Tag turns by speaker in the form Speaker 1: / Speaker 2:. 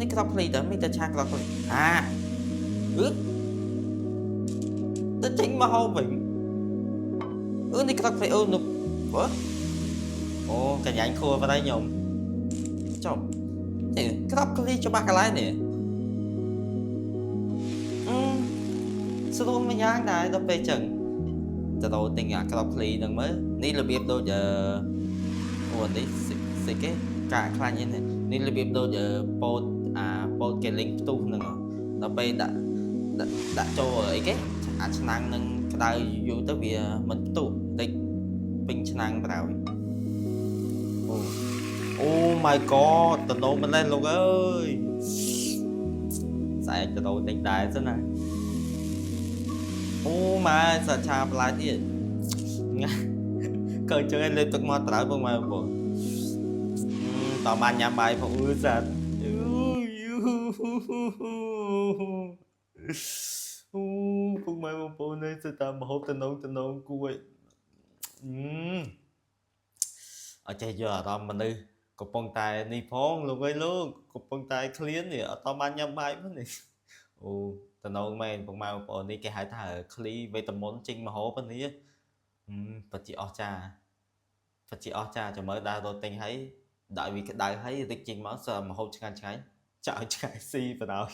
Speaker 1: នេះក្របឃ្លីតើមិនតែឆាក្របឃ្លីទៅចេញមកហូបវិញនេះក្របឃ្លីនោះអូកញ្ញាញ់ខួរបាត់ហើយខ្ញុំចុះនេះក្របឃ្លីច្បាស់កន្លែងនេះស្រួលមួយយ៉ាងដែរដល់ពេលចឹងទៅទៅទិញអាក្របឃ្លីហ្នឹងមើលនេះរបៀបដូចនេះស្អីគេកាខ្លាញ់នេះរបៀបដូចពោតគេលីងផ្ទុះហ្នឹងដល់ពេលដាក់ចូលអីគេអាឆ្នាំងនឹងក្តៅយូរទៅវាមិនផ្ទុះតិចពេញឆ្នាំងបណ្ដោយអូ my god តនោមិនလဲលោកអើយស្អែកតនោទិញដែរសិនណាអូម៉ែសាឆាបន្លែទៀតឃើញចឹងឯងលេបទឹកមកត្រើយពុកម៉ែបងតើបានញ៉ាំបាយផងសាត់ពុកម៉ែបងប្អូននេះទៅតាមម្ហូបតំណងគួរអត់ចេះយកអារម្មណ៍មនុស្សកំពុងតែនេះផងលោកអើយលោកកំពុងតែឃ្លាននេះអត់តបានញ៉ាំបាយផងនេះអូតំណងមែនពុកម៉ែបងប្អូននេះគេហៅថាឃ្លីវេតាមុនចេញម្ហូបនេះពិតជាអស្ចារ្យចាំមើលដើររត់ទិញហើយដាក់វាក្តៅហើយរិចចេញមកសើម្ហូបឆ្ងាញ់ចាក់ឲ្យឆ្ងាញ់ស៊ីបណ្ដោយ